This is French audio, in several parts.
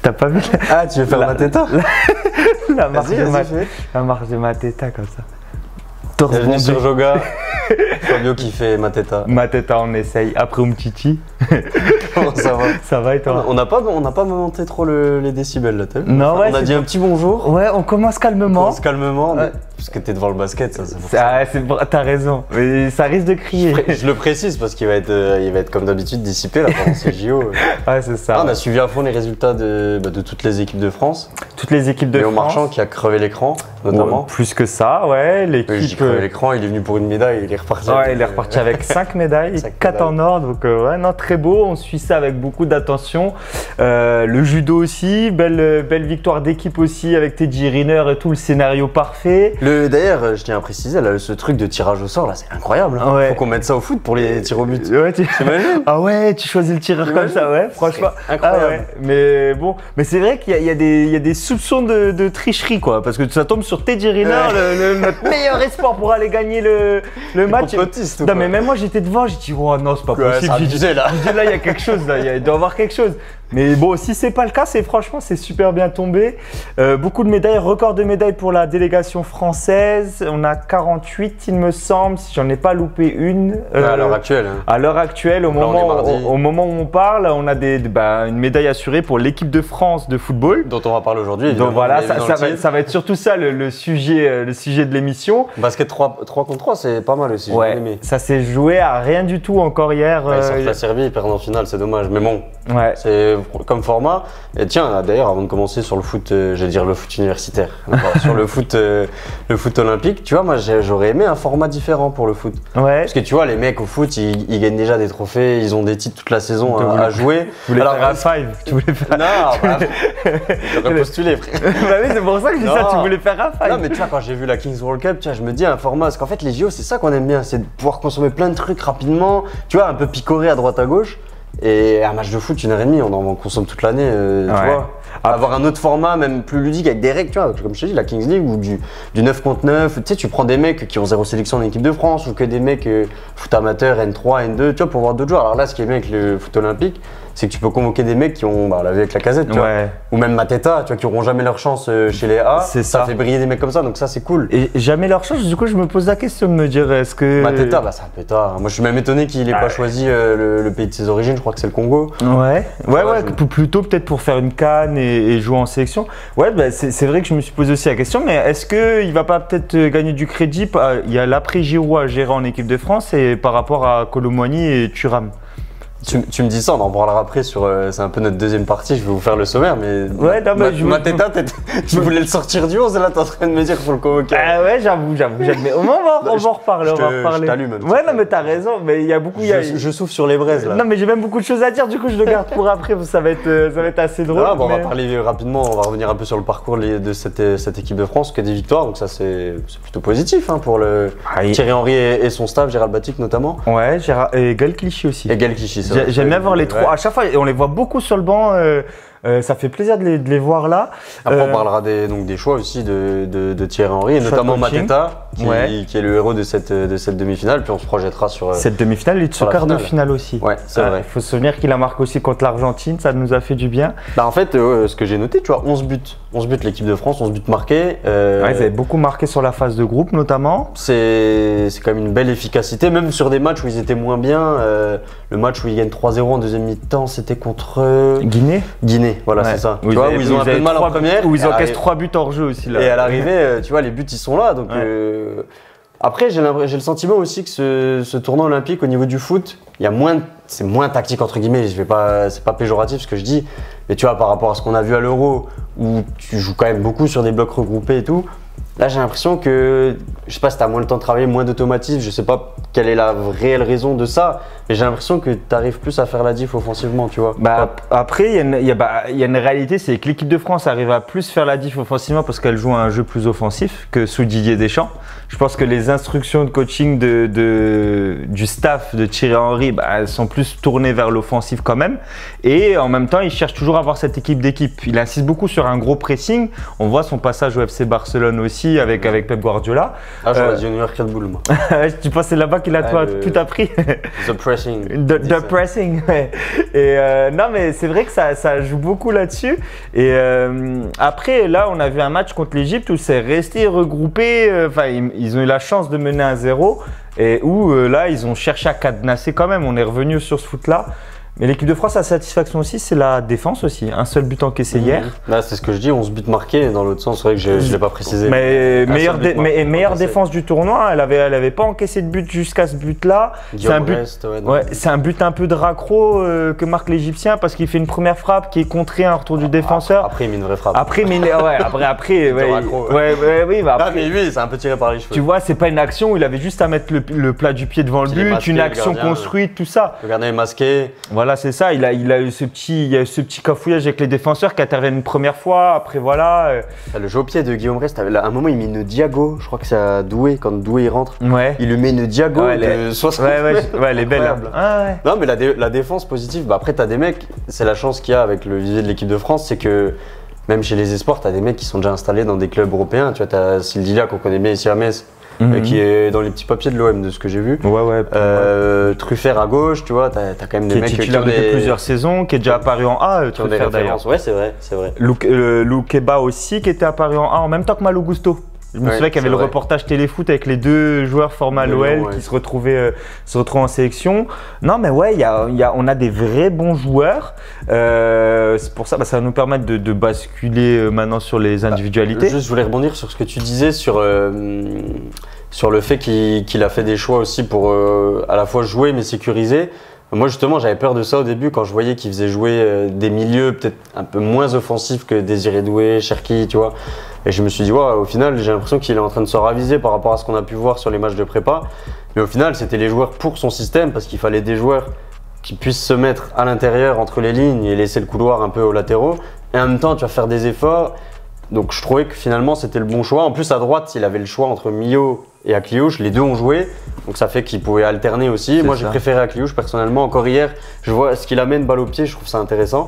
T'as pas vu Ah, tu veux faire Mateta? la marche de Mateta comme ça. Bienvenue sur Joga. Fabio qui fait Mateta. Mateta, on essaye. Après Umtiti. Comment ça va? Ça va et toi? On n'a pas monté trop les décibels là, t'as vu? Non, ouais. On a dit un petit bonjour. Ouais, on commence calmement. Ouais. Parce que t'es devant le basket, ça c'est pour ça. T'as raison, mais ça risque de crier. Je le précise parce qu'il va être comme d'habitude dissipé là pendant ces JO. Ouais, c'est ça. On a suivi à fond les résultats de toutes les équipes de France. Toutes les équipes de Léo France. Marchand qui a crevé l'écran, notamment. Ouais, plus que ça, ouais. L'équipe. Il a crevé l'écran, il est venu pour une médaille, il est reparti. Ouais, il est reparti avec 5 médailles, 4 en or, donc ouais, non, très beau. On suit ça avec beaucoup d'attention. Le judo aussi, belle victoire d'équipe aussi avec Teddy Riner et tout, le scénario parfait. D'ailleurs, je tiens à préciser, là, ce truc de tirage au sort, là, c'est incroyable. Hein. Ouais. Faut qu'on mette ça au foot pour les tirs au but. Ouais, ah ouais, tu choisis le tireur comme ça, ouais, franchement. Incroyable. Ah ouais. Mais bon, mais c'est vrai qu'il y a des soupçons de tricherie, quoi, parce que ça tombe sur Teddy Riner, notre meilleur espoir pour aller gagner le match. Non, mais même moi, j'étais devant, j'ai dit, oh non, c'est pas possible. J'ai dit, là, il y a quelque chose, là, il doit y avoir quelque chose. Mais bon, si c'est pas le cas, franchement, c'est super bien tombé. Beaucoup de médailles, record de médailles pour la délégation française. On a 48, il me semble, si j'en ai pas loupé une. À l'heure actuelle. Hein. À l'heure actuelle, au moment où on parle, on a une médaille assurée pour l'équipe de France de football. Dont on va parler aujourd'hui. Donc voilà, ça va être surtout ça le sujet de l'émission. Basket 3 contre 3, c'est pas mal aussi. Ouais, ça s'est joué à rien du tout encore hier. Ouais, ils sortent la Serbie, ils perdent en finale, c'est dommage. Mais bon, ouais. C'est comme format. Et tiens, d'ailleurs, avant de commencer sur le foot, j'allais dire le foot universitaire, sur le foot olympique, tu vois, moi j'aurais aimé un format différent pour le foot. Ouais. Parce que tu vois, les mecs au foot, ils gagnent déjà des trophées, ils ont des titres toute la saison à jouer. Tu voulais faire un five, tu voulais faire. Non, j'aurais postulé, frère. Bah oui, c'est pour ça que je dis ça, tu voulais faire un five. Non, mais tu vois, quand j'ai vu la Kings World Cup, tu vois, je me dis un format, parce qu'en fait, les JO, c'est ça qu'on aime bien, c'est de pouvoir consommer plein de trucs rapidement, tu vois, un peu picorer à droite à gauche. Et un match de foot, 1h30, on en consomme toute l'année, tu vois. Avoir un autre format, même plus ludique, avec des règles, tu vois, comme je te dis, la Kings League ou du 9 contre 9. Tu sais, tu prends des mecs qui ont 0 sélection en équipe de France ou que des mecs foot amateur, N3, N2, tu vois, pour voir d'autres joueurs. Alors là, ce qui est bien avec le foot olympique, c'est que tu peux convoquer des mecs qui ont, on l'a vu avec la Casette, tu vois, ou même Mateta, tu vois, qui n'auront jamais leur chance chez les A. Ça fait briller des mecs comme ça, donc ça, c'est cool. Et jamais leur chance, du coup, je me pose la question de me dire, est-ce que. Mateta, bah c'est un pétard. Moi, je suis même étonné qu'il n'ait pas choisi le pays de ses origines, je crois que c'est le Congo. Ouais, plutôt peut-être pour faire une CAN et jouer en sélection. Ouais, bah, c'est vrai que je me suis posé aussi la question, mais est-ce qu'il ne va pas peut-être gagner du crédit? Il y a l'après-Giroud à gérer en équipe de France et par rapport à Colomboigny et Thuram. Tu me dis ça, on en parlera après sur. C'est un peu notre deuxième partie, je vais vous faire le sommaire, mais. Ouais, non, mais Mateta, tu voulais le sortir du 11 et là t'es en train de me dire qu'il faut le convoquer. Ah ouais, j'avoue. Mais on va en reparler, Je t'allume un petit peu. Ouais, non, mais t'as raison, mais il y a beaucoup. Je souffle sur les braises là. Non, mais j'ai même beaucoup de choses à dire, du coup je le garde pour après, ça va être assez drôle. On va parler rapidement, on va revenir un peu sur le parcours de cette équipe de France, que des victoires, donc ça c'est plutôt positif pour Thierry Henry et son staff, Gérald Batic notamment. Ouais, et Gaël Clichy aussi. Et Gaël Clichy, j'aime bien voir les trois. À chaque fois, on les voit beaucoup sur le banc. Ça fait plaisir de les voir là. Après, on parlera des choix aussi de Thierry Henry, et notamment Mateta, qui est le héros de cette demi-finale. Puis on se projettera sur cette demi-finale et de ce quart de finale aussi. Ouais, c'est vrai. Il faut se souvenir qu'il a marqué aussi contre l'Argentine, ça nous a fait du bien. Bah en fait, ce que j'ai noté, tu vois, 11 buts l'équipe de France, 11 buts marqués. Ils avaient beaucoup marqué sur la phase de groupe notamment. C'est quand même une belle efficacité, même sur des matchs où ils étaient moins bien. Le match où ils gagnent 3-0 en deuxième mi-temps, c'était contre Guinée. Voilà, c'est ça. Tu vois, où ils ont un peu de mal en première. Où ils encaissent 3 buts hors jeu aussi. Là. Et à l'arrivée, tu vois, les buts, ils sont là. Donc, après, j'ai le sentiment aussi que ce tournoi olympique, au niveau du foot, c'est moins tactique, entre guillemets. C'est pas péjoratif ce que je dis. Mais tu vois, par rapport à ce qu'on a vu à l'Euro, où tu joues quand même beaucoup sur des blocs regroupés et tout, là, j'ai l'impression que, je sais pas si tu as moins le temps de travailler, moins d'automatisme, je sais pas quelle est la réelle raison de ça, mais j'ai l'impression que tu arrives plus à faire la diff offensivement, tu vois. Après, il y a une réalité, c'est que l'équipe de France arrive à plus faire la diff offensivement parce qu'elle joue un jeu plus offensif que sous Didier Deschamps. Je pense que les instructions de coaching du staff de Thierry Henry, elles sont plus tournées vers l'offensif quand même. Et en même temps, il cherche toujours à avoir cette équipe d'équipe. Il insiste beaucoup sur un gros pressing. On voit son passage au FC Barcelone aussi avec Pep Guardiola. Ah, j'aurais dit New York Red Bull, moi. Tu penses que c'est là-bas qu'il a tout appris? The pressing. The pressing, ouais. Et non, mais c'est vrai que ça joue beaucoup là-dessus. Et après, là, on a vu un match contre l'Égypte où c'est resté regroupé. Enfin, ils ont eu la chance de mener 1-0 et où là, ils ont cherché à cadenasser quand même. On est revenu sur ce foot-là. Mais l'équipe de France, sa satisfaction aussi, c'est la défense aussi. Un seul but encaissé hier. Là, c'est ce que je dis, 11 buts marqués. Dans l'autre sens, c'est vrai que je ne l'ai pas précisé. Mais meilleure défense du tournoi. Elle avait pas encaissé de but jusqu'à ce but-là. C'est un but un peu de raccro que marque l'Égyptien parce qu'il fait une première frappe qui est contrée un retour du défenseur. Après, il met une vraie frappe. Après, mais oui, c'est un peu tiré par les cheveux. Tu vois, c'est pas une action où il avait juste à mettre le plat du pied devant le but, masqué, une action construite, tout ça. Le gardien est masqué. Voilà, c'est ça. Il a eu ce petit cafouillage avec les défenseurs qui interviennent une première fois. Après, voilà. Le jeu au pied de Guillaume Rest, à un moment, il met une diago. Je crois que c'est à Doué, quand Doué il rentre. Ouais. Il lui met une diago de 60. Ouais, elle est belle. Hein. Non, mais la défense positive, après, t'as des mecs, c'est la chance qu'il y a avec le vivier de l'équipe de France, c'est que même chez les espoirs, t'as des mecs qui sont déjà installés dans des clubs européens. Tu vois, t'as Sildila qu'on connaît bien ici à Metz. Qui est dans les petits papiers de l'OM de ce que j'ai vu. Truffert à gauche, tu vois, t'as quand même des mecs qui est titulaire depuis plusieurs saisons, qui est déjà apparu en A. Truffert d'ailleurs. Ouais, c'est vrai. Loukeba aussi, qui était apparu en A en même temps que Malo Gusto. Je me souviens qu'il y avait le reportage téléfoot avec les deux joueurs format l'OL qui se retrouvaient en sélection. Non, mais ouais, on a des vrais bons joueurs. C'est pour ça, ça va nous permettre de basculer maintenant sur les individualités. Juste, je voulais rebondir sur ce que tu disais sur le fait qu'il a fait des choix aussi pour à la fois jouer mais sécuriser. Moi justement j'avais peur de ça au début quand je voyais qu'il faisait jouer des milieux peut-être un peu moins offensifs que Désiré Doué, Cherki, tu vois. Et je me suis dit, au final, j'ai l'impression qu'il est en train de se raviser par rapport à ce qu'on a pu voir sur les matchs de prépa. Mais au final, c'était les joueurs pour son système parce qu'il fallait des joueurs qui puissent se mettre à l'intérieur entre les lignes et laisser le couloir un peu aux latéraux. Et en même temps, tu vas faire des efforts. Donc je trouvais que finalement, c'était le bon choix. En plus, à droite, il avait le choix entre Millau et Akliouche. Les deux ont joué. Donc ça fait qu'il pouvait alterner aussi. Moi, j'ai préféré Akliouche personnellement. Encore hier, je vois ce qu'il amène balle au pied. Je trouve ça intéressant.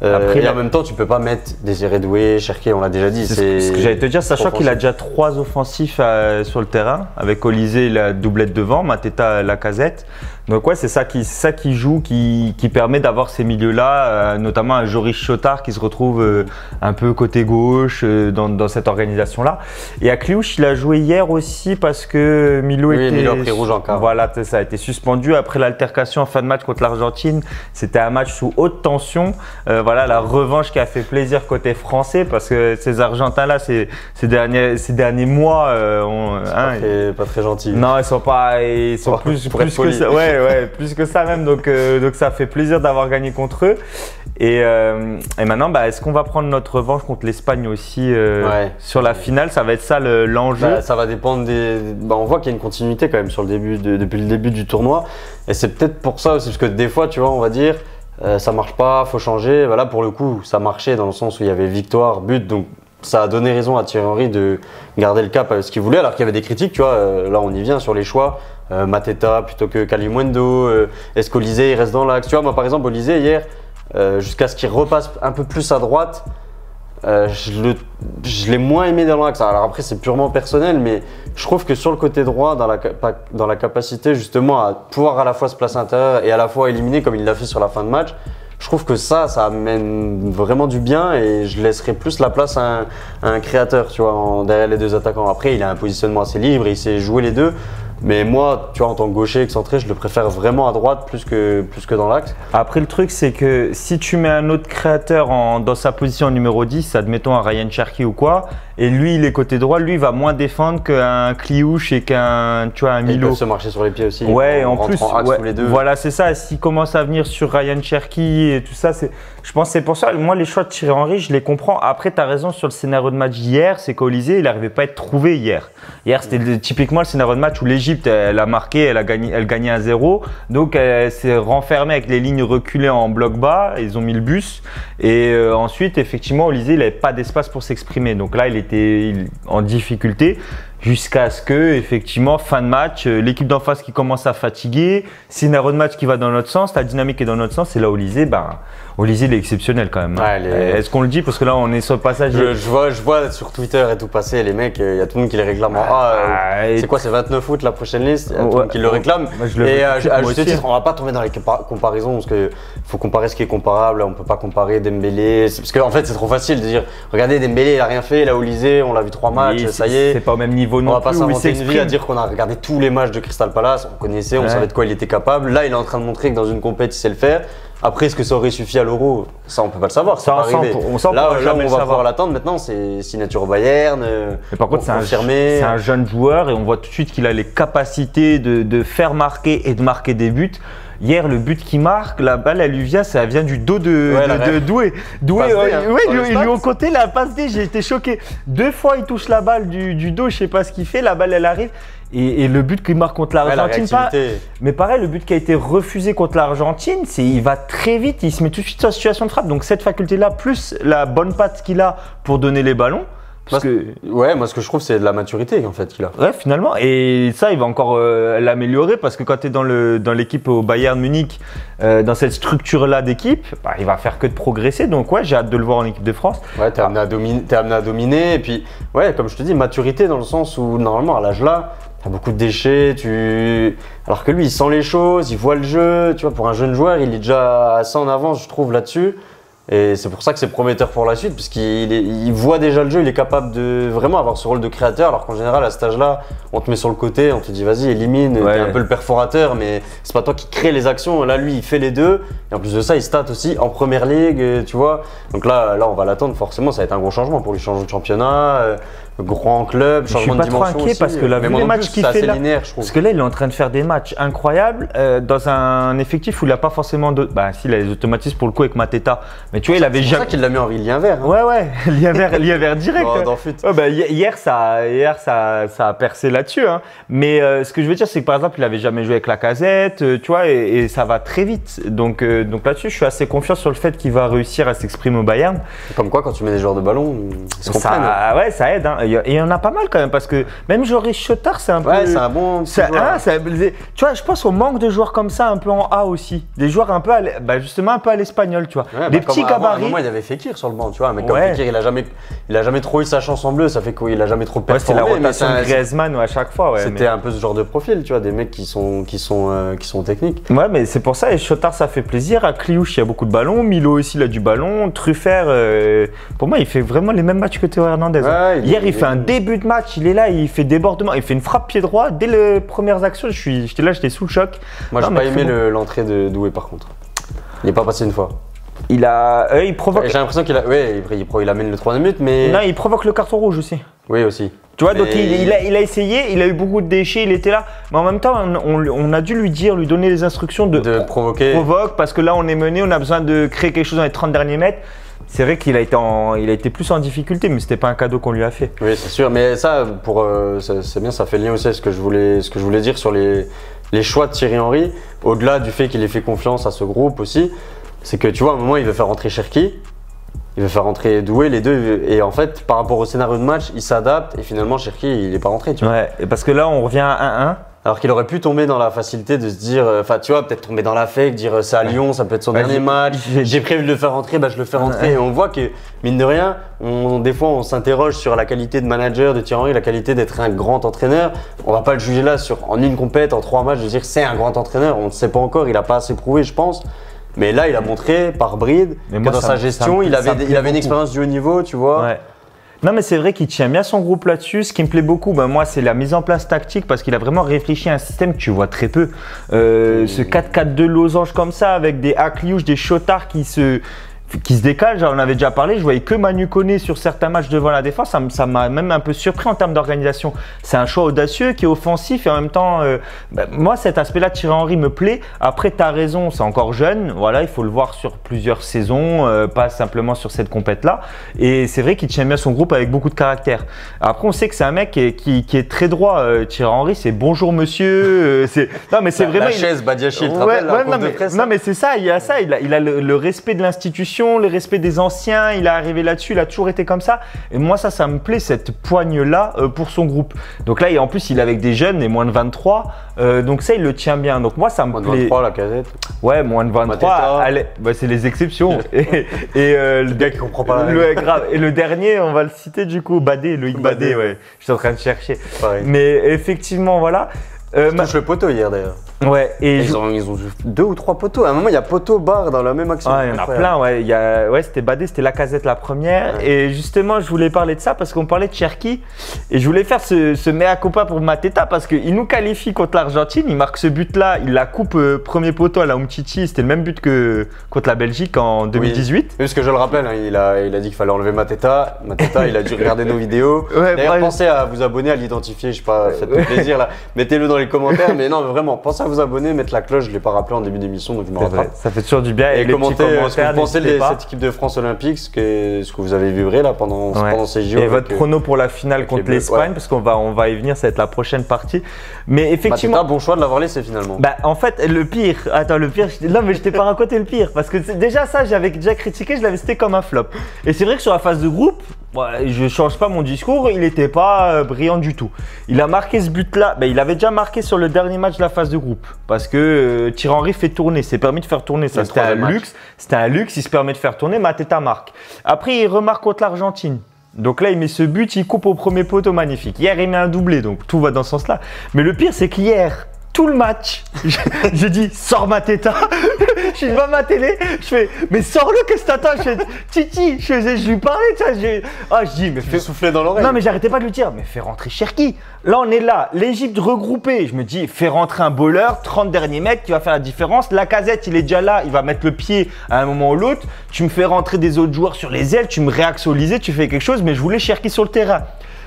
Après, et en même temps, tu peux pas mettre Désiré Doué, Cherki, on l'a déjà dit. C'est ce que j'allais te dire, sachant qu'il a déjà 3 offensifs sur le terrain. Avec Olysée, la doublette devant, Mateta, Lacazette. Donc ouais, c'est ça qui joue, qui permet d'avoir ces milieux-là, notamment un Joris Chotard qui se retrouve un peu côté gauche dans cette organisation-là. Et Akliouche, il a joué hier aussi parce que Millau a pris rouge en quart. Voilà, ça a été suspendu après l'altercation en fin de match contre l'Argentine. C'était un match sous haute tension. Voilà la revanche qui a fait plaisir côté français parce que ces Argentins-là, ces derniers mois, pas très gentils. Non, ils sont plus que ça. Ouais, plus que ça même. Donc ça fait plaisir d'avoir gagné contre eux. Et maintenant, est-ce qu'on va prendre notre revanche contre l'Espagne aussi sur la finale? Ça va être ça l'enjeu. Ça va dépendre on voit qu'il y a une continuité quand même depuis le début du tournoi. Et c'est peut-être pour ça aussi, parce que des fois, tu vois, on va dire. Ça marche pas, faut changer. Là, pour le coup, ça marchait dans le sens où il y avait victoire, but, donc ça a donné raison à Thierry Henry de garder le cap à ce qu'il voulait, alors qu'il y avait des critiques, tu vois. Là, on y vient sur les choix. Mateta plutôt que Kalimundo. Est-ce qu'Olysée il reste dans l'axe? Tu vois, moi par exemple, Olysée hier, jusqu'à ce qu'il repasse un peu plus à droite, je l'ai moins aimé dans l'axe. Alors après, c'est purement personnel, mais je trouve que sur le côté droit, dans la capacité justement à pouvoir à la fois se placer à l'intérieur et à la fois éliminer comme il l'a fait sur la fin de match, je trouve que ça amène vraiment du bien et je laisserai plus la place à un créateur, tu vois, derrière les deux attaquants. Après, il a un positionnement assez libre et il sait jouer les deux. Mais moi, tu vois, en tant que gaucher excentré, je le préfère vraiment à droite plus que dans l'axe. Après, le truc, c'est que si tu mets un autre créateur dans sa position numéro 10, admettons un Ryan Cherki ou quoi, et lui, il est côté droit, lui, il va moins défendre qu'un Kliouche et qu'un Millau. Il peut se marcher sur les pieds aussi. Ouais, en plus, tous les deux. Voilà, c'est ça. S'il commence à venir sur Ryan Cherki et tout ça, je pense que c'est pour ça. Moi, les choix de Thierry Henry, je les comprends. Après, tu as raison sur le scénario de match d'hier, c'est qu'Olysée, il n'arrivait pas à être trouvé hier. Hier, c'était typiquement le scénario de match où l'Égypte, elle a marqué, elle gagnait 1-0. Donc, elle s'est renfermée avec les lignes reculées en bloc bas. Ils ont mis le bus. Et ensuite, effectivement, Olysée, il n'avait pas d'espace pour s'exprimer. Donc là, il était en difficulté. jusqu'à ce que, effectivement, fin de match, l'équipe d'en face qui commence à fatiguer, scénario de match qui va dans notre sens, la dynamique est dans notre sens, et là, Olysée, Olysée, il est exceptionnel quand même. Ouais, Est-ce qu'on le dit? Parce que là, on est sur le passage. Je vois sur Twitter et tout passer, les mecs, il y a tout le monde qui les réclame. C'est quoi, c'est 29 août la prochaine liste? Il y a tout le monde qui le réclame. Et à juste titre, on va pas tomber dans les comparaisons parce qu'il faut comparer ce qui est comparable. On peut pas comparer Dembélé. Parce qu'en fait, c'est trop facile de dire regardez, Dembélé, il a rien fait, il a Olysée, on l'a vu 3 matchs, ça y est. C'est pas au même niveau non plus. On va pas s'inventer une vie à dire qu'on a regardé tous les matchs de Crystal Palace, on connaissait, on savait de quoi il était capable. Là, il est en train de montrer que dans une compétition, il sait le faire. Après, est-ce que ça aurait suffi à l'Euro? Ça, on peut pas le savoir. Ça, là, on va pouvoir l'attendre maintenant, c'est signature au Bayern. Mais par contre, c'est un jeune joueur et on voit tout de suite qu'il a les capacités de faire marquer et de marquer des buts. Hier, le but qui marque, la balle, elle lui vient, ça vient du dos de Doué. Doué, lui au côté, la passe D, j'ai été choqué. 2 fois, il touche la balle du dos, je sais pas ce qu'il fait, la balle, elle arrive. Et le but qu'il marque contre l'Argentine, mais pareil, le but qui a été refusé contre l'Argentine, il va très vite, il se met tout de suite sur la situation de frappe. Donc cette faculté-là, plus la bonne patte qu'il a pour donner les ballons. Moi, ce que je trouve, c'est de la maturité en fait qu'il a. Ouais, finalement. Et ça, il va encore l'améliorer parce que quand tu es dans l'équipe au Bayern Munich, dans cette structure-là d'équipe, il va faire que de progresser. Donc ouais, j'ai hâte de le voir en équipe de France. Ouais, t'es amené à dominer. Et puis, ouais, comme je te dis, maturité dans le sens où normalement, à l'âge là, t'as beaucoup de déchets. Alors que lui, il sent les choses, il voit le jeu. Tu vois, pour un jeune joueur, il est déjà assez en avance, je trouve, là-dessus. Et c'est pour ça que c'est prometteur pour la suite, parce qu'il voit déjà le jeu, il est capable de vraiment avoir ce rôle de créateur, alors qu'en général, à cet âge-là, on te met sur le côté, on te dit vas-y, élimine, t'es un peu le perforateur, mais c'est pas toi qui crée les actions. Là, lui, il fait les deux, et en plus de ça, il stat aussi en première ligue, tu vois. Donc là, on va l'attendre, forcément, ça va être un gros changement pour lui, changer de championnat. Grand club, changement de dimension. Je suis pas trop inquiet parce que là, vu les matchs qu'il fait là, parce que là, il est en train de faire des matchs incroyables dans un effectif où il n'a pas forcément de. S'il a les automatismes pour le coup avec Mateta, mais tu vois, il avait jamais. C'est pour ça qu'il l'a mis en lien vert. Hein. Ouais, lien vert direct. Dans fut. Hier, ça a percé là-dessus. Hein. Mais ce que je veux dire, c'est que par exemple, il avait jamais joué avec Lacazette, tu vois, et ça va très vite. Donc là-dessus, je suis assez confiant sur le fait qu'il va réussir à s'exprimer au Bayern. Comme quoi, quand tu mets des joueurs de ballon, ça aide. Hein. Et il y en a pas mal quand même parce que même Joris Chotard, c'est un peu. Ouais, c'est un bon. Tu vois, je pense au manque de joueurs comme ça un peu en A aussi. Des joueurs un peu, justement un peu à l'espagnol, tu vois. Ouais, des petits gabarits. À un moment, il avait Fekir sur le banc, tu vois. Mais comme Fekir, il a jamais trop eu sa chance en bleu. Ça fait qu'il a jamais trop performé. C'est la rotation de Griezmann à chaque fois. C'était un peu ce genre de profil, tu vois, des mecs qui sont techniques. Ouais, mais c'est pour ça. Et Chotard, ça fait plaisir. À Kliouche, il y a beaucoup de ballons. Milo aussi, il a du ballon. Truffert, pour moi, il fait vraiment les mêmes matchs que Théo Hernandez. Hier, il fait un début de match, il est là, il fait débordement, il fait une frappe pied droit. Dès les premières actions, j'étais sous le choc. Moi, j'ai pas aimé l'entrée de Doué par contre. Il n'est pas passé une fois. Il provoque. J'ai l'impression qu'il amène le 3 minutes, mais. Non, il provoque le carton rouge aussi. Oui, aussi. Tu vois, donc il a essayé, il a eu beaucoup de déchets, il était là. Mais en même temps, on a dû lui donner les instructions de provoquer. Provoque, parce que là, on est mené, on a besoin de créer quelque chose dans les 30 derniers mètres. C'est vrai qu'il a été plus en difficulté, mais c'était pas un cadeau qu'on lui a fait. Oui, c'est sûr. Mais ça, c'est bien, ça fait lien aussi à ce que je voulais dire sur les choix de Thierry Henry. Au-delà du fait qu'il ait fait confiance à ce groupe aussi, c'est que tu vois, à un moment, il veut faire rentrer Cherki, il veut faire rentrer Doué, les deux. Et en fait, par rapport au scénario de match, il s'adapte. Et finalement, Cherki, il n'est pas rentré. Tu vois. Ouais, et parce que là, on revient à 1-1. Alors qu'il aurait pu tomber dans la facilité de se dire, tu vois, peut-être tomber dans la fake, dire c'est à Lyon, ça peut être son dernier match, j'ai prévu de le faire rentrer, je le fais rentrer. Et on voit que, mine de rien, des fois on s'interroge sur la qualité de manager de Thierry Henry, la qualité d'être un grand entraîneur. On va pas le juger là en une compète, en 3 matchs, de dire c'est un grand entraîneur. On ne sait pas encore, il a pas assez prouvé, je pense. Mais là, il a montré par bride que dans sa gestion, il avait une expérience du haut niveau, tu vois. Ouais. Non, mais c'est vrai qu'il tient bien son groupe là-dessus. Ce qui me plaît beaucoup, moi, c'est la mise en place tactique parce qu'il a vraiment réfléchi à un système que tu vois très peu. Ce 4-4-2 losange comme ça avec des Akliouche, des Chotard qui se décalent. J'en avais déjà parlé. Je voyais que Manu Koné sur certains matchs devant la défense. Ça m'a même un peu surpris en termes d'organisation. C'est un choix audacieux qui est offensif et en même temps, moi, cet aspect-là de Thierry Henry me plaît. Après, tu as raison, c'est encore jeune. Voilà, il faut le voir sur plusieurs saisons, pas simplement sur cette compète-là. Et c'est vrai qu'il tient bien son groupe avec beaucoup de caractère. Après, on sait que c'est un mec qui est très droit. Thierry Henry, c'est bonjour monsieur. Non, mais c'est vraiment. La chaise Badiachil, tu te rappelles, non, mais c'est ça. Il y a ça. Il a le respect de l'institution. évolution, le respect des anciens, il est arrivé là-dessus, il a toujours été comme ça. Et moi, ça me plaît, cette poigne-là pour son groupe. Donc là, en plus, il est avec des jeunes et moins de 23. Donc ça, il le tient bien. Donc moi, ça me plaît. Moins de 23, la casette. Ouais, moins de 23, bah, c'est les exceptions. et le gars qui comprend pas la règle. Grave. Et le dernier, on va le citer du coup, Badé, Loïc Badé, ouais. Je suis en train de chercher. Pareil. Mais effectivement, voilà. Touche le poteau hier d'ailleurs. Ouais, et ils ont 2 ou 3 poteaux. À un moment, il y a poteau barre dans la même action. Ah, il y en a plein, ouais. Ouais, c'était Badé, c'était Lacazette la première. Ouais. Et justement, je voulais parler de ça parce qu'on parlait de Cherki. Et je voulais faire ce mea culpa pour Mateta parce qu'il nous qualifie contre l'Argentine. Il marque ce but-là. Il la coupe premier poteau à la Umtiti. C'était le même but que contre la Belgique en 2018. Oui, parce que je le rappelle, hein, il a dit qu'il fallait enlever Mateta. Mateta, il a dû regarder nos vidéos. Ouais, d'ailleurs, pensez à vous abonner, à l'identifier. Je sais pas, faites-moi plaisir là. Mettez-le dans les commentaires. Mais non, vraiment, pensez à vous abonner, mettre la cloche. Je ne l'ai pas rappelé en début d'émission, donc je me rattrape. Ça fait toujours du bien. Et commentez ce que vous pensez de cette équipe de France olympique, ce que vous avez vibré là pendant ces JO. Et votre prono pour la finale contre l'Espagne, parce qu'on va y venir, ça va être la prochaine partie. Mais effectivement. Mateta, bon choix de l'avoir laissé finalement. Bah, en fait, le pire, non, mais je t'ai pas raconté le pire, parce que déjà ça, j'avais déjà critiqué, je l'avais cité comme un flop. Et c'est vrai que sur la phase de groupe, je change pas mon discours, il n'était pas brillant du tout. Il a marqué ce but-là, il avait déjà marqué sur le dernier match de la phase de groupe, parce que Thierry Henry fait tourner, c'est permis de faire tourner, ça c'était un luxe, il se permet de faire tourner, Mateta marque. Après, il remarque contre l'Argentine. Donc là, il met ce but, il coupe au premier poteau, magnifique. Hier, il met un doublé, donc tout va dans ce sens-là. Mais le pire, c'est qu'hier, tout le match, j'ai dit, sors Mateta. Je suis devant ma télé, je fais, mais sors-le, qu'est-ce que t'attends? Je fais, Titi, je lui parlais, tu vois. Je dis, mais fais souffler dans l'oreille. Non, mais j'arrêtais pas de lui dire, mais fais rentrer Cherki. Là, on est là, l'Égypte regroupée. Je me dis, fais rentrer un bowler, 30 derniers mètres, qui va faire la différence. Lacazette, il est déjà là, il va mettre le pied à un moment ou l'autre. Tu me fais rentrer des autres joueurs sur les ailes, tu me réaxes au Lisée, tu fais quelque chose, mais je voulais Cherki sur le terrain.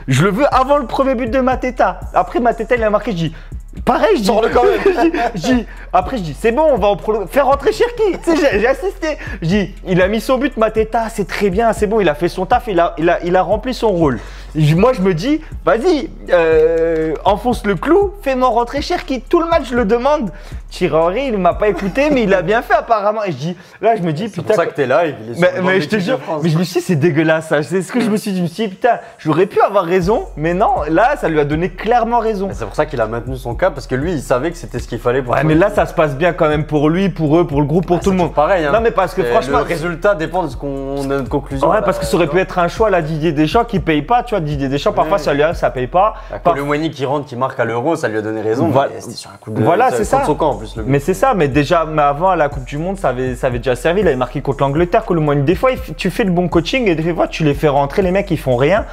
Je le veux avant le premier but de Mateta. Après, Mateta, il a marqué, je dis, pareil, je dis, sors-le quand même. Après, je dis, c'est bon, on va faire rentrer Cherki. Tu sais, j'ai assisté. Je dis, il a mis son but, Mateta, c'est très bien, c'est bon, il a fait son taf, il a rempli son rôle. Moi, je me dis, vas-y, enfonce le clou, fais-moi rentrer Cherki. Tout le match, je le demande. Thierry Henry, il ne m'a pas écouté, mais il a bien fait apparemment. Et je me dis, putain. C'est pour ça que t'es là. Mais je te jure, mais je me suis dit, c'est dégueulasse. C'est ce que je me suis dit. Je me suis dit, putain, j'aurais pu avoir raison, mais non, là, ça lui a donné clairement raison. C'est pour ça qu'il a maintenu son cap, parce que lui, il savait que c'était ce qu'il fallait pour. Ouais, mais là, ça se passe bien quand même pour lui, pour eux, pour le groupe, pour tout le monde. Pareil. Hein. Non, mais parce que franchement. Le résultat dépend de ce qu'on a notre conclusion. Ouais, parce que ça aurait pu être un choix, là, Didier Deschamps qui paye pas. Tu vois, Didier Deschamps, parfois, ça paye pas. Koulibaly qui rentre, qui marque à l'Euro, ça lui a donné raison. C'était sur un coup de. Voilà, c'est ça. Son camp, en plus, mais c'est ça, mais avant à la Coupe du Monde, ça avait déjà servi. Il avait marqué contre l'Angleterre. Koulibaly, des fois, tu fais le bon coaching et des fois, tu les fais rentrer, les mecs, ils font rien.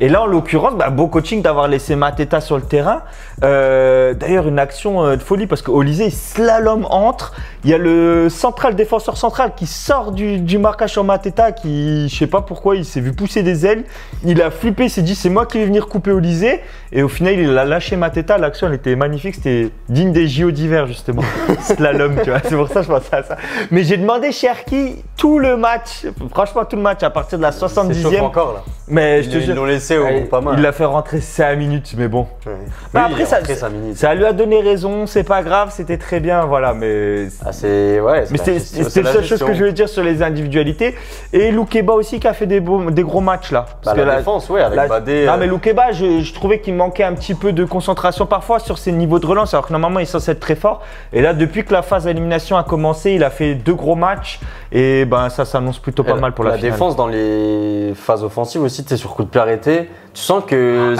Et là, en l'occurrence, beau coaching d'avoir laissé Mateta sur le terrain. D'ailleurs, une action de folie parce qu'Olysée, il slalom entre. Il y a le défenseur central qui sort du marquage sur Mateta qui, je sais pas pourquoi, il s'est vu pousser des ailes. Il a flippé, il s'est dit, c'est moi qui vais venir couper Olysée. Et au final, il a lâché Mateta. L'action, elle était magnifique. C'était digne des JO d'hiver, justement. Slalom, tu vois. C'est pour ça que je pensais à ça. Mais j'ai demandé Cherki tout le match. Franchement, tout le match à partir de la 70e. C'est chaud encore, là. Mais je te jure. Ils l'ont laissé pas mal. Il l'a fait rentrer 5 minutes, mais bon. Ouais. Bah après, ça lui a donné raison, c'est pas grave, c'était très bien, voilà. Mais c'est la seule chose que je veux dire sur les individualités. Et Loukeba aussi qui a fait des gros matchs là. Parce que la défense, avec Badé. Non, mais Loukeba, je trouvais qu'il manquait un petit peu de concentration parfois sur ses niveaux de relance, alors que normalement il est censé être très fort. Et là, depuis que la phase d'élimination a commencé, il a fait 2 gros matchs. Et ça s'annonce plutôt pas mal pour la finale. La défense dans les phases offensives aussi, tu sais, sur coup de pied arrêté, tu sens que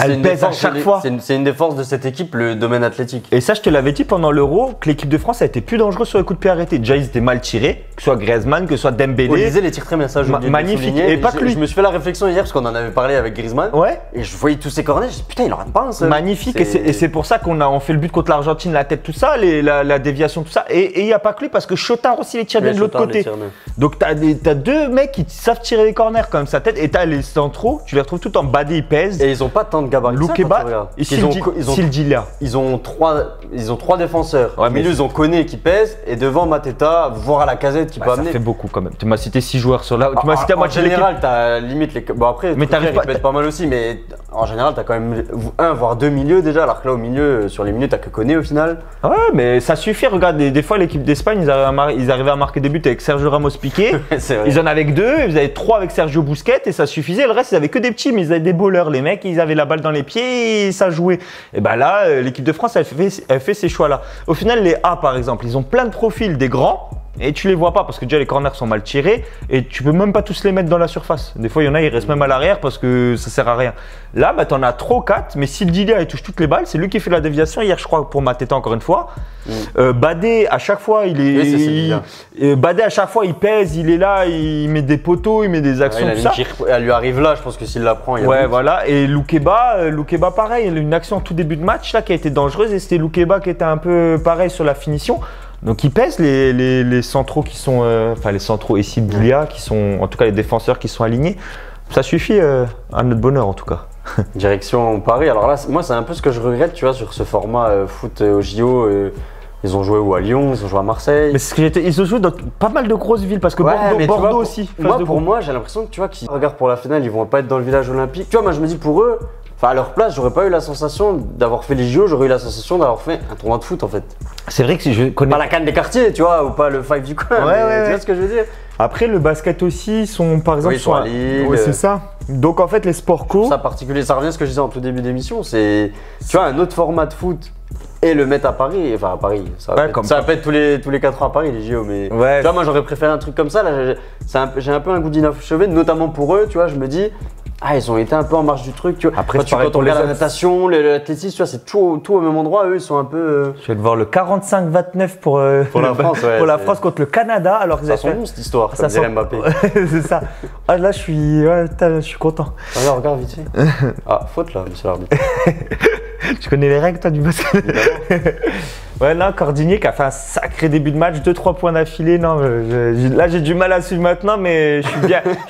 c'est une défense de cette équipe, le domaine athlétique. Et ça, je te l'avais dit pendant l'Euro, que l'équipe de France a été plus dangereuse sur les coups de pied arrêtés. Déjà, ils étaient mal tirés, que ce soit Griezmann, que ce soit Dembélé. Olysée les tire très bien, ça, je magnifique. Et pas que lui. Je me suis fait la réflexion hier parce qu'on en avait parlé avec Griezmann. Ouais. Et je voyais tous ces corners, je me suis dit, putain, il en rate pas un seul. Magnifique. Et c'est pour ça qu'on fait le but contre l'Argentine, la tête, tout ça, la déviation, tout ça. Et il n'y a pas que lui parce que Chotard aussi les tire bien de l'autre côté. Donc, t'as 2 mecs qui savent tirer les corners comme ça tête. Et t'as les centraux, tu les retrouves tout en Badé, ils pèsent. Et ils ont pas tant de gabarit. Loukeba et Sildilia. Ils ont 3 défenseurs. Ouais, au milieu, ils ont Koné qui pèse et devant Mateta, voire à la Lacazette qui peut amener. Ça fait beaucoup quand même. Tu m'as cité 6 joueurs sur là. Tu m'as cité à en général, t'as limite les. Bon après, mais t'arrives pas. Ils pètent pas mal aussi, mais en général, tu as quand même un voire deux milieux déjà, alors que là au milieu, sur les milieux, tu n'as que Koné au final. Ouais, mais ça suffit. Regarde, des fois l'équipe d'Espagne, ils arrivaient à marquer des buts avec Sergio Ramos Piqué. Ils en avaient que 2, ils avaient 3 avec Sergio Busquets et ça suffisait. Le reste, ils avaient que des petits, mais ils avaient des bowlers. Les mecs, ils avaient la balle dans les pieds et ça jouait. Et ben là, l'équipe de France, elle fait ces choix-là. Au final, les A par exemple, ils ont plein de profils des grands. Et tu les vois pas parce que déjà les corners sont mal tirés et tu peux même pas tous les mettre dans la surface. Des fois il y en a, ils restent même à l'arrière parce que ça sert à rien. Là, bah, tu en as 3 ou 4, mais si le Dilia il touche toutes les balles, c'est lui qui fait la déviation hier, je crois, pour Mateta encore une fois. Badé, à chaque fois, Badé, à chaque fois, il pèse, il est là, il met des poteaux, il met des actions, tout ça. Elle lui arrive là, je pense que s'il la prend, il y a voilà. Et Loukeba, pareil, il a une action en tout début de match là qui a été dangereuse et c'était Loukeba qui était un peu pareil sur la finition. Donc ils pèsent les centraux qui sont, les centraux et Sibilia qui sont, en tout cas les défenseurs qui sont alignés. Ça suffit à notre bonheur en tout cas. Direction Paris. Alors là, moi c'est un peu ce que je regrette, tu vois, sur ce format foot au JO. Ils ont joué où à Lyon, ils ont joué à Marseille. Mais ils ont joué dans pas mal de grosses villes parce que Bordeaux aussi. Pour moi, j'ai l'impression que tu vois, qu'ils regardent pour la finale, ils vont pas être dans le village olympique. Tu vois, moi je me dis pour eux. Enfin, à leur place, j'aurais pas eu la sensation d'avoir fait les JO, j'aurais eu la sensation d'avoir fait un tournoi de foot en fait. C'est vrai que si je connais. Pas la canne des quartiers, tu vois, ou pas le five du coin. Tu vois ce que je veux dire? Après, le basket aussi, sont par exemple. Oui, ils sont à Lille. Oui, c'est ça. Donc en fait, les sports co. Ça particulier, ça revient à ce que je disais en tout début d'émission, c'est. Tu vois, un autre format de foot. Et le mettre à Paris, enfin à Paris, ça va pas être tous les 4 ans à Paris les JO, mais tu vois, moi j'aurais préféré un truc comme ça, là j'ai un peu un goût d'inachevé, notamment pour eux, tu vois, je me dis, ils ont été un peu en marge du truc, tu vois. Après, quand on regarde la natation, l'athlétisme, tu vois, c'est tout au même endroit, eux ils sont un peu… Je vais te voir le 45-29 pour la France, pour la France contre le Canada, alors que ça sent bon cette histoire, ça dirait Mbappé. C'est ça. Ah là je suis content. Regarde vite fait. Faute là, monsieur l'arbitre. Tu connais les règles toi du basket? Ouais, non, Cordigné qui a fait un sacré début de match, 2-3 points d'affilée. Non, là j'ai du mal à suivre maintenant, mais je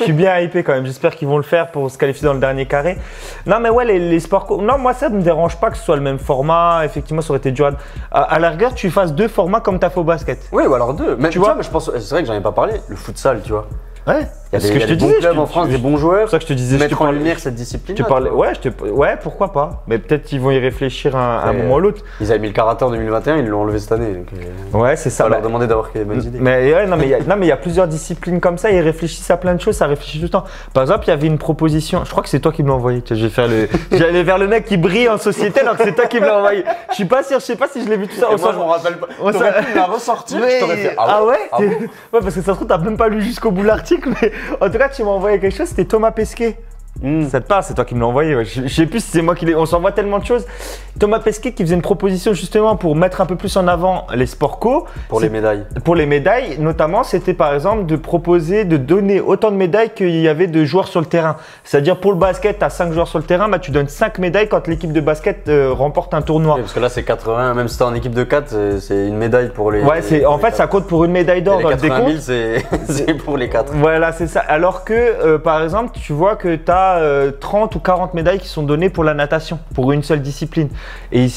suis bien hypé quand même. J'espère qu'ils vont le faire pour se qualifier dans le dernier carré. Non, mais ouais, les sports. Non, moi ça ne me dérange pas que ce soit le même format. Effectivement, ça aurait été dur. À la rigueur, tu fasses 2 formats comme t'as fait au basket. Oui, ou alors 2. Mais tu vois, mais je pense, c'est vrai que j'en ai pas parlé. Le futsal, tu vois. Ouais, il y a des bons clubs en France, des bons joueurs. C'est ça que je te disais. Mettre en lumière cette discipline. Ouais, pourquoi pas. Mais peut-être qu'ils vont y réfléchir à un moment ou l'autre. Ils avaient mis le karaté en 2021, ils l'ont enlevé cette année. Donc, ouais, c'est ça. On va leur demander d'avoir des bonnes idées. Mais ouais, non, mais il y a plusieurs disciplines comme ça. Ils réfléchissent à plein de choses, ça réfléchit tout le temps. Par exemple, il y avait une proposition. Je crois que c'est toi qui me l'as envoyé. J'allais vers le mec qui brille en société alors que c'est toi qui me l'as envoyé. Je suis pas sûr, je sais pas si je l'ai vu tout ça. Moi, je m'en rappelle pas. T'aurais pu me la ressortir. Je t'aurais fait. Ah ouais. Ouais, parce que ça se trouve t'as même pas lu jusqu'au bout de l'article, mais en tout cas, tu m'as envoyé quelque chose, c'était Thomas Pesquet. Ça te parle, c'est toi qui me l'as envoyé. Ouais. Je sais plus si c'est moi qui l'ai. On s'envoie tellement de choses. Thomas Pesquet qui faisait une proposition justement pour mettre un peu plus en avant les sports co. Pour les médailles. Pour les médailles, notamment, c'était par exemple de proposer de donner autant de médailles qu'il y avait de joueurs sur le terrain. C'est-à-dire pour le basket, tu as 5 joueurs sur le terrain, bah, tu donnes 5 médailles quand l'équipe de basket remporte un tournoi. Oui, parce que là, c'est 80, même si tu es en équipe de 4, c'est une médaille pour les. Ouais, en fait, ça compte pour une médaille d'or dans le décompte. c'est pour les 4. Voilà, c'est ça. Alors que, par exemple, tu vois que tu as 30 ou 40 médailles qui sont données pour la natation, pour une seule discipline. Et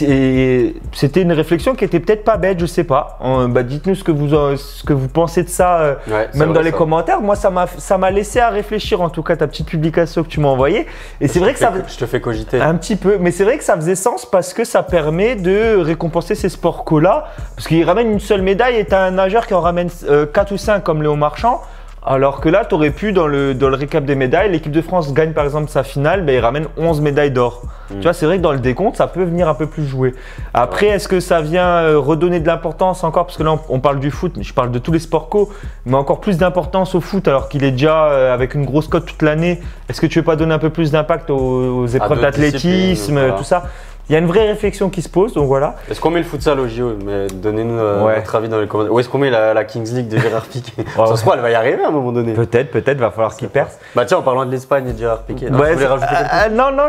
c'était une réflexion qui était peut-être pas bête, je sais pas. Dites-nous ce que vous pensez de ça, même dans les commentaires. Moi, ça m'a laissé à réfléchir, en tout cas, ta petite publication que tu m'as envoyée. Et c'est vrai que ça… Je te fais cogiter. Un petit peu, mais c'est vrai que ça faisait sens parce que ça permet de récompenser ces sports co-là. Parce qu'ils ramènent une seule médaille et tu as un nageur qui en ramène 4 ou 5 comme Léo Marchand. Alors que là, tu aurais pu, dans le récap des médailles, l'équipe de France gagne par exemple sa finale, il ramène 11 médailles d'or. Tu vois, c'est vrai que dans le décompte, ça peut venir un peu plus jouer. Après, est-ce que ça vient redonner de l'importance encore? Parce que là, on parle du foot, mais je parle de tous les sports co, mais encore plus d'importance au foot alors qu'il est déjà avec une grosse cote toute l'année. Est-ce que tu veux pas donner un peu plus d'impact aux épreuves d'athlétisme, tout ça? Il y a une vraie réflexion qui se pose, donc voilà. Est-ce qu'on met le futsal au JO? Donnez-nous votre avis dans les commentaires. Ou est-ce qu'on met la Kings League de Gérard Piqué? Ça se trouve, elle va y arriver à un moment donné. Peut-être, va falloir qu'il perce. Bah tiens, en parlant de l'Espagne et de Gérard Piqué. Non,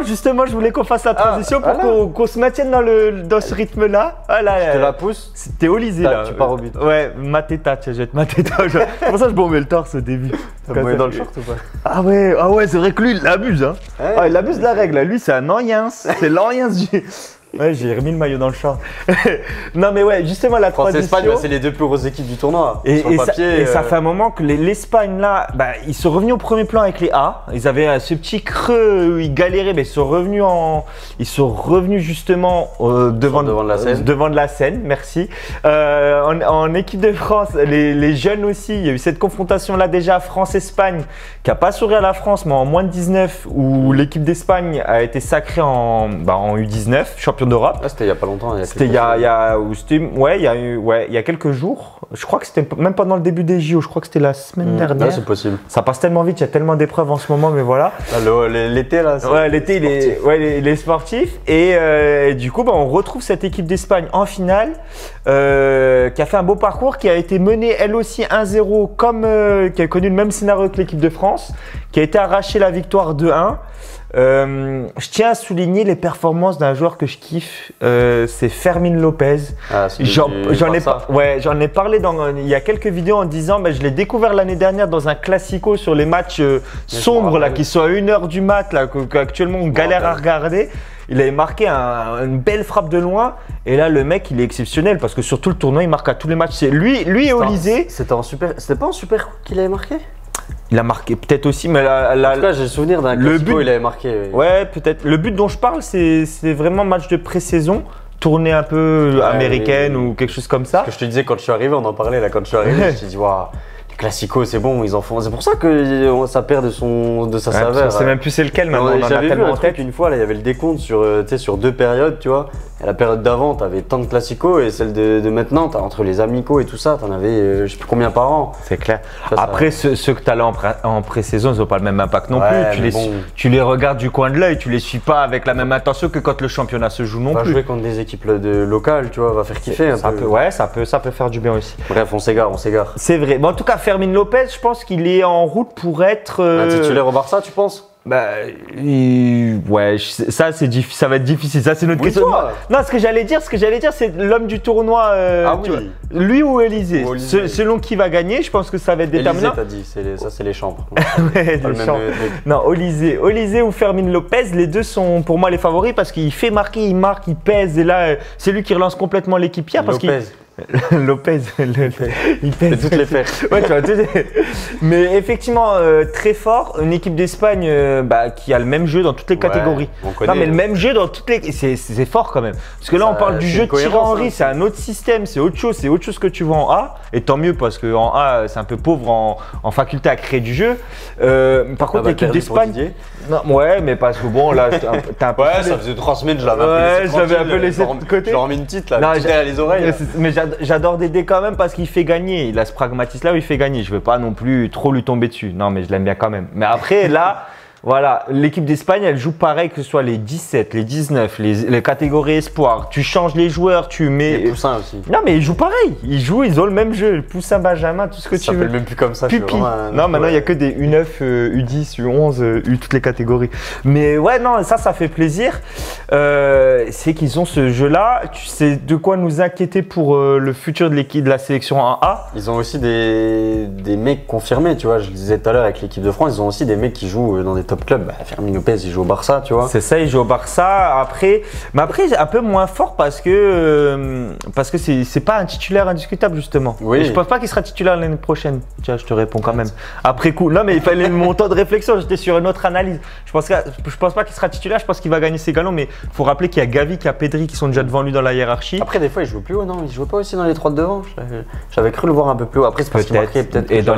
justement, je voulais qu'on fasse la transition pour qu'on se maintienne dans ce rythme-là. Je te la pousse. T'es au Lysée là. Tu pars au but. Ouais, Mateta, tu jettes Mateta. C'est pour ça que je bombais le torse au début. T'as mouillé dans le short ou pas? Ah ouais, c'est vrai que lui, il abuse. Hein. Il abuse de la règle. Lui, c'est un Anciens. C'est l'Anciens du… Ouais, j'ai remis le maillot dans le champ. Non, mais ouais, justement, la transition. France-Espagne, c'est les deux plus grosses équipes du tournoi. Et ça fait un moment que l'Espagne, là, ils sont revenus au premier plan avec les A. Ils avaient ce petit creux où ils galéraient, mais ils sont revenus justement devant de la Seine, merci. En équipe de France, les jeunes aussi, il y a eu cette confrontation-là déjà, France-Espagne, qui n'a pas souri à la France, mais en moins de 19, où l'équipe d'Espagne a été sacrée en U19, champion d'Europe. Ah, c'était il n'y a pas longtemps. C'était il y a quelques jours. Je crois que c'était même pas dans le début des JO, je crois que c'était la semaine dernière. Ouais, c'est possible. Ça passe tellement vite, il y a tellement d'épreuves en ce moment, mais voilà. L'été là. Ouais, l'été, les sportifs. Et du coup, on retrouve cette équipe d'Espagne en finale, qui a fait un beau parcours, qui a été menée elle aussi 1-0, qui a connu le même scénario que l'équipe de France, qui a été arrachée la victoire 2-1. Je tiens à souligner les performances d'un joueur que je kiffe, c'est Fermín López. Ah, j'en ai parlé il y a quelques vidéos en disant je l'ai découvert l'année dernière dans un classico sur les matchs sombres là, qui sont à 1h du mat là, qu'actuellement on galère à regarder. Il avait marqué une belle frappe de loin et là le mec il est exceptionnel parce que sur tout le tournoi il marque à tous les matchs. C'est lui et Olysée. C'était pas en super qu'il avait marqué? Il a marqué peut-être aussi, mais en tout cas, j'ai le souvenir d'un classico, il avait marqué. Ouais, peut-être. Le but dont je parle, c'est vraiment match de pré-saison, tournée un peu américaine ou quelque chose comme ça. Ce que je te disais quand je suis arrivé, on en parlait là, quand je suis arrivé, je te dis, waouh, les classicos, c'est bon, ils en font. C'est pour ça que ça perd de sa saveur. On sait même plus c'est lequel maintenant, on en a tellement en tête. Une fois, là, il y avait le décompte sur 2 périodes, tu vois. Et la période d'avant, tu avais tant de classicos et celle de maintenant, entre les amicaux et tout ça, tu en avais je sais plus combien par an. C'est clair. Après, ceux que tu as là en pré-saison, ils n'ont pas le même impact non plus. Tu les regardes du coin de l'œil, tu les suis pas avec la même attention que quand le championnat se joue non plus. Va jouer contre des équipes locales, tu vois, va faire kiffer un peu. Ouais, ça peut faire du bien aussi. Bref, on s'égare. C'est vrai. Bon, en tout cas, Fermín López, je pense qu'il est en route pour être… Un titulaire au Barça, tu penses? Ouais, ça va être difficile. Ça c'est notre question. Non, ce que j'allais dire, c'est l'homme du tournoi. Lui ou Olysée. Selon qui va gagner, je pense que ça va être déterminant. Olysée, t'as dit, ça c'est les chambres. Ouais, non, Olysée ou Fermín López, les deux sont pour moi les favoris parce qu'il fait marquer, il marque, il pèse et là c'est lui qui relance complètement l'équipière parce qu'il Lopez, il pèse toutes les faire. Ouais, tu vois, mais effectivement, très fort. Une équipe d'Espagne qui a le même jeu dans toutes les catégories. Non, mais le même jeu dans toutes les. C'est fort quand même. Parce que là, on parle du jeu de Thierry Henry, c'est un autre système, c'est autre chose que tu vois en A. Et tant mieux parce qu'en A, c'est un peu pauvre en faculté à créer du jeu. Par contre, l'équipe d'Espagne. Non, ouais, mais parce que bon, là, t'as un peu. Ouais, ça faisait 3 semaines, je l'avais un peu laissé de côté. Je leur mis une petite là, derrière les oreilles. Mais j'adore Dédé quand même parce qu'il fait gagner. Il a ce pragmatisme là où il fait gagner. Je ne veux pas non plus trop lui tomber dessus. Non, mais je l'aime bien quand même. Mais après, là, voilà, l'équipe d'Espagne, elle joue pareil que ce soit les 17, les 19, les catégories espoir. Tu changes les joueurs, tu mets. Les poussins aussi. Non, mais ils jouent pareil. Ils ont le même jeu. Poussin, Benjamin, tout ce que tu veux. Ça s'appelle même plus comme ça. Pupi. Non, maintenant, il n'y a que des U9, U10, U11, toutes les catégories. Mais ouais, non, ça fait plaisir. C'est qu'ils ont ce jeu-là. Tu sais de quoi nous inquiéter pour le futur de l'équipe de la sélection en A. Ils ont aussi des mecs confirmés, tu vois. Je le disais tout à l'heure avec l'équipe de France, ils ont aussi des mecs qui jouent dans des top clubs. Fermín López, il joue au Barça, tu vois. C'est ça, il joue au Barça. Mais après, un peu moins fort parce que c'est pas un titulaire indiscutable justement. Oui. Et je pense pas qu'il sera titulaire l'année prochaine. Tiens, je te réponds quand même. Après coup, non mais il fallait mon temps de réflexion. J'étais sur une autre analyse. Je pense pas qu'il sera titulaire. Je pense qu'il va gagner ses galons. Mais il faut rappeler qu'il y a Gavi, qu'il y a Pedri qui sont déjà devant lui dans la hiérarchie. Après, des fois, il joue plus haut, non? Il joue pas aussi dans les 3 de devant. J'avais cru le voir un peu plus haut. Après, c'est parce qu'il marquait peut-être. Et dans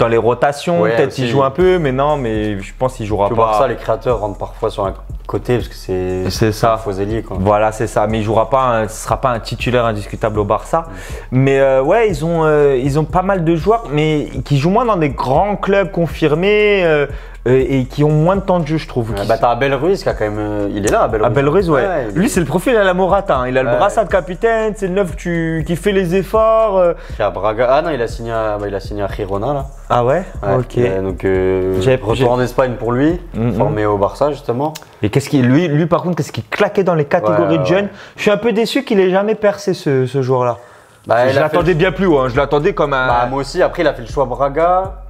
les rotations, peut-être il joue un peu, mais non, mais je pense qu'il jouera pas. Ça, les créateurs rentrent parfois sur un côté parce que c'est ça. Un faux ailier, quoi. Voilà, c'est ça. Mais il jouera pas, ce sera pas un titulaire indiscutable au Barça. Mais ouais, ils ont pas mal de joueurs, mais qui jouent moins dans des grands clubs confirmés. Et qui ont moins de temps de jeu, je trouve. T'as Abel Ruiz qui a quand même. Il est là, Abel Ruiz. Abel Ruiz, ouais. Lui, c'est le profil à la Morata. Hein. Il a le brassard de capitaine, c'est le neuf qui fait les efforts. Qui a Braga. Ah non, il a signé à Girona, là. Ah ouais, ok. Donc, retour en Espagne pour lui, formé au Barça, justement. Et lui, par contre, qu'est-ce qu'il claquait dans les catégories de jeunes. Je suis un peu déçu qu'il ait jamais percé ce joueur-là. Je l'attendais bien plus haut. Hein. Je l'attendais comme un. Moi aussi, après, il a fait le choix Braga.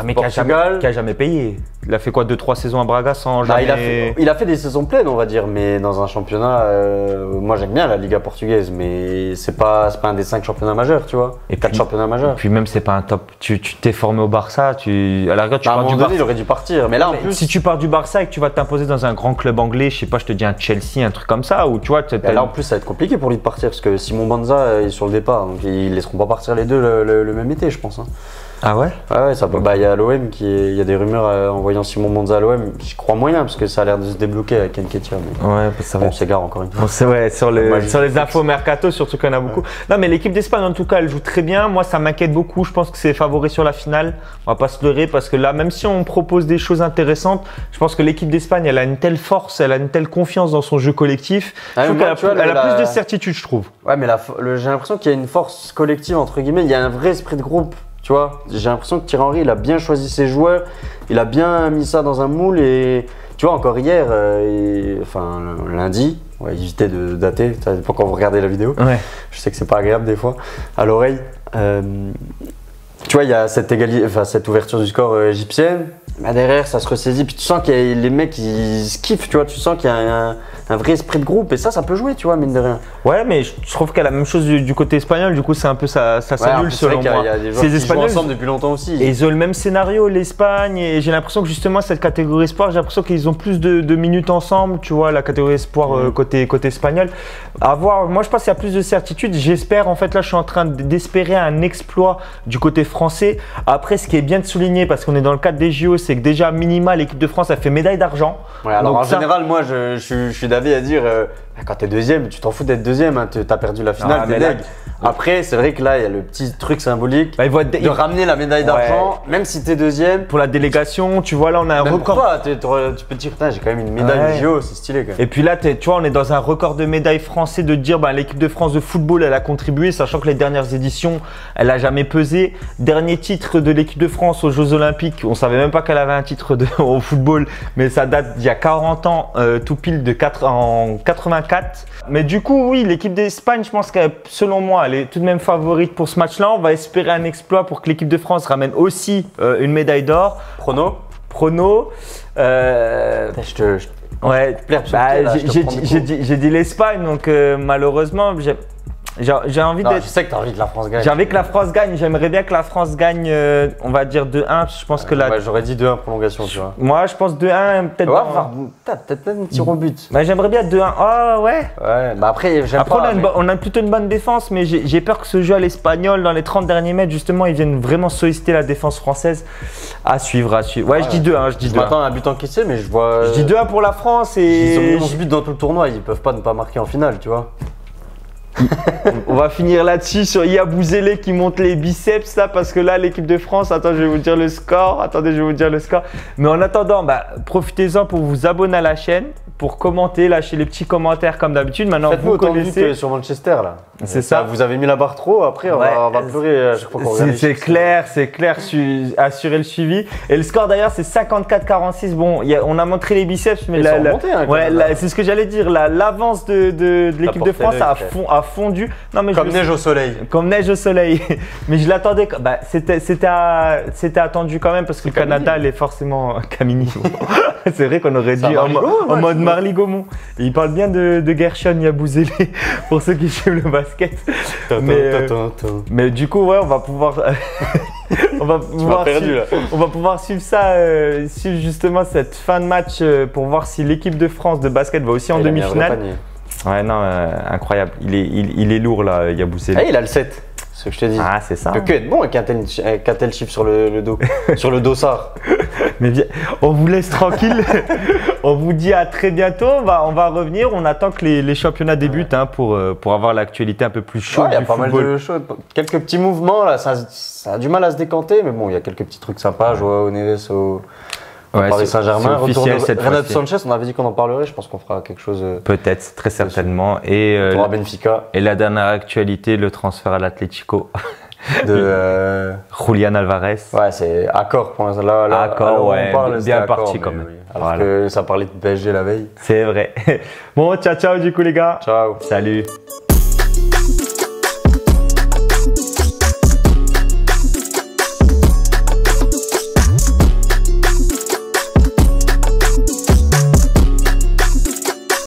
Mais qui a jamais payé. il a fait quoi 2-3 saisons à Braga sans jamais… il a fait des saisons pleines, on va dire, mais dans un championnat, moi j'aime bien la Liga portugaise, mais c'est pas un des 5 championnats majeurs, tu vois. Et 4 championnats majeurs. Et puis même c'est pas un top. Tu t'es formé au Barça, à la rigueur tu pars du Barça. Il aurait dû partir, mais là en plus. Si tu pars du Barça et que tu vas t'imposer dans un grand club anglais, je sais pas, je te dis un Chelsea, un truc comme ça, ou tu vois. Là en plus ça va être compliqué pour lui de partir parce que Simon Banza est sur le départ, donc ils laisseront pas partir les deux le même été, je pense. Hein. Ah ouais? Ouais, ça peut. Bah, il y a l'OM il y a des rumeurs en voyant Simon Banza à l'OM. Je crois moyen parce que ça a l'air de se débloquer avec Nketiah. Mais... Ouais, ça va. On s'égare encore une fois. C'est vrai, sur les infos mercato, surtout qu'il y en a beaucoup. Ouais. Non, mais l'équipe d'Espagne, en tout cas, elle joue très bien. Moi, ça m'inquiète beaucoup. Je pense que c'est favori sur la finale. On va pas se leurrer parce que là, même si on propose des choses intéressantes, je pense que l'équipe d'Espagne, elle a une telle force, elle a une telle confiance dans son jeu collectif. Je trouve qu'elle a plus de certitude, je trouve. Ouais, mais j'ai l'impression qu'il y a une force collective, entre guillemets. Il y a un vrai esprit de groupe. Tu vois, j'ai l'impression que Thierry Henry, il a bien choisi ses joueurs, il a bien mis ça dans un moule et tu vois, encore hier, lundi, on va éviter de dater, ça dépend quand vous regardez la vidéo, ouais. Je sais que c'est pas agréable des fois, à l'oreille. Tu vois, il y a cette ouverture du score égyptienne, bah derrière ça se ressaisit, puis tu sens que les mecs ils se kiffent, tu vois, tu sens qu'il y a un vrai esprit de groupe et ça peut jouer, tu vois, mine de rien. Ouais, mais je trouve qu'il y a la même chose du côté espagnol, du coup c'est un peu ça s'annule selon moi. Il y a des joueurs qui jouent ensemble depuis longtemps aussi. Et ils ont le même scénario, l'Espagne, et j'ai l'impression que justement cette catégorie espoir, j'ai l'impression qu'ils ont plus de minutes ensemble, tu vois, la catégorie espoir côté espagnol. À voir, moi je pense qu'il y a plus de certitude, j'espère, en fait là je suis en train d'espérer un exploit du côté français. Après ce qui est bien de souligner, parce qu'on est dans le cadre des JO, c'est que déjà minima l'équipe de France a fait médaille d'argent. Ouais, alors en général, moi je suis d'avis à dire quand t'es deuxième, tu t'en fous d'être deuxième, hein, t'as perdu la finale, t'es deg. Après, c'est vrai que là, il y a le petit truc symbolique de ramener la médaille d'argent, même si t'es deuxième. Pour la délégation, tu vois, là, on a un record. Toi, tu peux te dire, j'ai quand même une médaille JO, c'est stylé quand même. Et puis là, tu vois, on est dans un record de médailles français de dire, l'équipe de France de football, elle a contribué, sachant que les dernières éditions, elle a jamais pesé. Dernier titre de l'équipe de France aux Jeux Olympiques, on savait même pas qu'elle avait un titre au football, mais ça date d'il y a 40 ans, tout pile en 84. Mais du coup, oui, l'équipe d'Espagne, je pense que selon moi, elle est tout de même favorite pour ce match-là. On va espérer un exploit pour que l'équipe de France ramène aussi une médaille d'or. Prono. Ouais, j'ai dit l'Espagne, donc malheureusement, j'ai envie d'être. Je sais que tu as envie que la France gagne. J'ai envie que la France gagne. J'aimerais bien que la France gagne, on va dire 2-1. Je pense que ouais, j'aurais dit 2-1 prolongation, tu vois. Moi, je pense 2-1, peut-être. Ouais, peut-être même un tir au but. J'aimerais bien 2-1. Oh, ouais. Ouais, bah après, on a plutôt une bonne défense, mais j'ai peur que ce jeu à l'espagnol, dans les 30 derniers mètres, justement, ils viennent vraiment solliciter la défense française. À suivre. Ouais, je dis 2-1. Je m'attends à un but encaissé, mais je vois. Je dis 2-1 pour la France et. Ils ont 11 buts dans tout le tournoi, ils peuvent pas ne pas marquer en finale, tu vois. On va finir là-dessus sur Yabusele qui monte les biceps là parce que là l'équipe de France, attends je vais vous dire le score, mais en attendant profitez-en pour vous abonner à la chaîne, pour commenter, lâcher les petits commentaires comme d'habitude. Maintenant vous connaissez sur Manchester là. C'est ça. Vous avez mis la barre trop, après on va pleurer à chaque fois qu'on regarde. C'est clair, assurer le suivi. Et le score d'ailleurs c'est 54-46. Bon, on a montré les biceps, mais c'est ce que j'allais dire. L'avance de l'équipe de France a fondu. Non, mais comme neige au soleil. Comme neige au soleil. Mais je l'attendais. C'était attendu quand même parce que le Canada, elle est forcément Camini. C'est vrai qu'on aurait dit en mode Marly Gaumont. Il parle bien de Gershon Yabusele pour ceux qui suivent le basket. Mais du coup, ouais, on va pouvoir. on va pouvoir suivre ça, suivre justement cette fin de match pour voir si l'équipe de France de basket va aussi en demi-finale. Ouais, non, incroyable. Il est lourd là, Yabusele. Il a le 7. Ce que je te dis. Ah, c'est ça. Il peut que être bon avec un tel chiffre sur le dos, sur le dossard. Mais bien, on vous laisse tranquille. On vous dit à très bientôt. On va revenir. On attend que les championnats débutent pour avoir l'actualité un peu plus chaude. Il y a pas mal de choses. Quelques petits mouvements là. Ça a du mal à se décanter, mais bon, il y a quelques petits trucs sympas. Joao Neves au Paris Saint-Germain. Officiel cette fois. Renato Sanchez, on avait dit qu'on en parlerait. Je pense qu'on fera quelque chose. Peut-être, très certainement. Et Benfica. Et la dernière actualité, le transfert à l'Atlético. De Julian Alvarez. Ouais, c'est accord pour l'instant. Là, accord, ouais, on parle, bien parti quand même. Oui. Alors que ça parlait de PSG la veille. C'est vrai. Bon, ciao du coup les gars. Ciao. Salut.